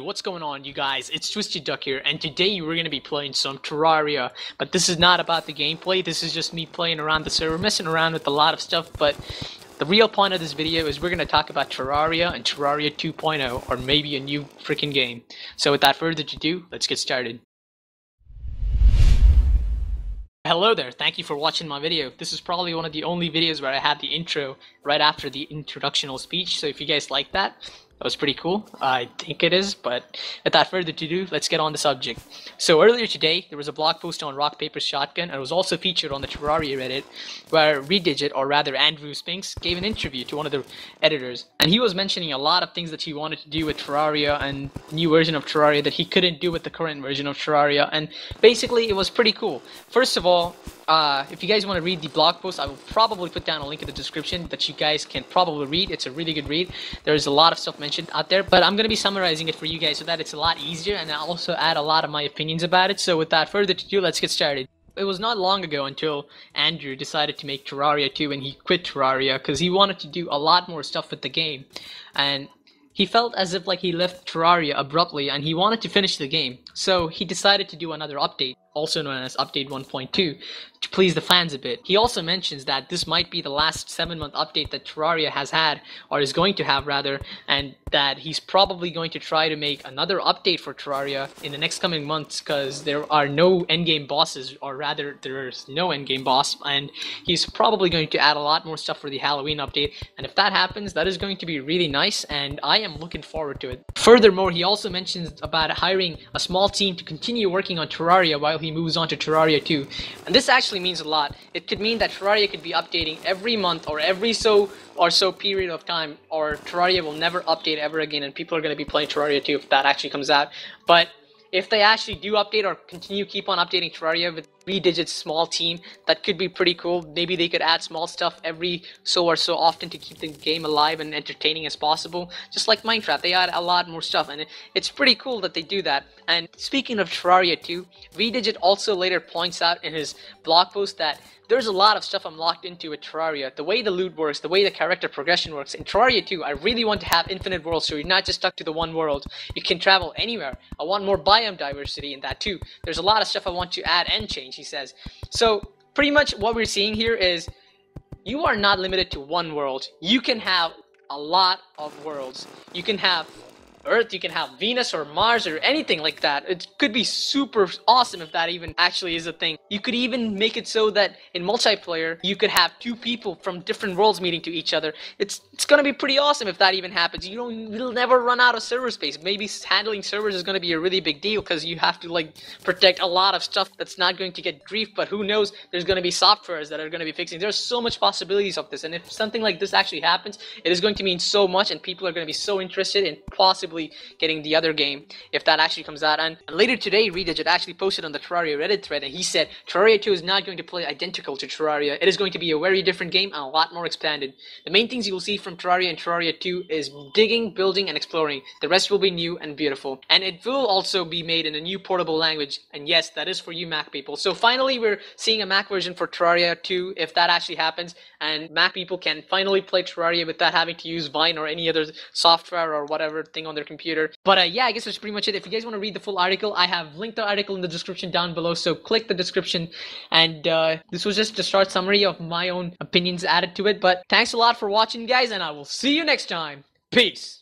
What's going on, you guys? It's TwistedDuck here, and today we're going to be playing some Terraria, but this is not about the gameplay. This is just me playing around the server, messing around with a lot of stuff, but the real point of this video is we're going to talk about Terraria and Terraria 2.0, or maybe a new freaking game. So without further ado, let's get started. Hello there, thank you for watching my video. This is probably one of the only videos where I have the intro right after the introductional speech, so if you guys like that was pretty cool. I think it is, but without further ado, let's get on the subject. So earlier today, there was a blog post on Rock Paper Shotgun, and it was also featured on the Terraria Reddit, where Redigit, or rather Andrew Spinks, gave an interview to one of the editors, and he was mentioning a lot of things that he wanted to do with Terraria and new version of Terraria that he couldn't do with the current version of Terraria, and basically it was pretty cool. First of all, if you guys want to read the blog post, I will probably put down a link in the description that you guys can probably read. It's a really good read. There's a lot of stuff mentioned out there, but I'm going to be summarizing it for you guys so that it's a lot easier, and I'll also add a lot of my opinions about it. So without further ado, let's get started. It was not long ago until Andrew decided to make Terraria 2, and he quit Terraria because he wanted to do a lot more stuff with the game, and he felt as if like he left Terraria abruptly and he wanted to finish the game. So he decided to do another update, also known as Update 1.2, to please the fans a bit. He also mentions that this might be the last 7-month update that Terraria has had, or is going to have rather, and that he's probably going to try to make another update for Terraria in the next coming months because there are no endgame bosses, or rather there's no endgame boss, and he's probably going to add a lot more stuff for the Halloween update, and if that happens, that is going to be really nice, and I am looking forward to it. Furthermore, he also mentions about hiring a small team to continue working on Terraria while he moves on to Terraria 2, and this actually means a lot. It could mean that Terraria could be updating every month or every so period of time, or Terraria will never update ever again and people are going to be playing Terraria 2 if that actually comes out. But if they actually do update or keep on updating Terraria with Redigit's small team, that could be pretty cool. Maybe they could add small stuff every so often to keep the game alive and entertaining as possible. Just like Minecraft, they add a lot more stuff, and it's pretty cool that they do that. And speaking of Terraria 2, Redigit also later points out in his blog post that there's a lot of stuff I'm locked into with Terraria. The way the loot works, the way the character progression works. In Terraria 2, I really want to have infinite worlds, so you're not just stuck to the one world. You can travel anywhere. I want more biome diversity in that too. There's a lot of stuff I want to add and change, he says. So pretty much what we're seeing here is you are not limited to one world. You can have a lot of worlds. You can have Earth, you can have Venus or Mars or anything like that. It could be super awesome if that even actually is a thing. You could even make it so that in multiplayer you could have two people from different worlds meeting to each other. It's gonna be pretty awesome if that even happens. You'll never run out of server space. Maybe handling servers is gonna be a really big deal because you have to like protect a lot of stuff that's not going to get griefed, but who knows, there's gonna be softwares that are gonna be fixing. There's so much possibilities of this, and if something like this actually happens, it is going to mean so much, and people are gonna be so interested in possibly getting the other game if that actually comes out. And later today, Redigit actually posted on the Terraria Reddit thread, and he said Terraria 2 is not going to play identical to Terraria. It is going to be a very different game and a lot more expanded. The main things you will see from Terraria and Terraria 2 is digging, building, and exploring. The rest will be new and beautiful, and it will also be made in a new portable language, and yes, that is for you Mac people. So finally, we're seeing a Mac version for Terraria 2 if that actually happens, and Mac people can finally play Terraria without having to use Vine or any other software or whatever thing on their computer. But yeah, I guess that's pretty much it. If you guys want to read the full article, I have linked the article in the description down below, so click the description. And this was just a short summary of my own opinions added to it, but thanks a lot for watching, guys, and I will see you next time. Peace!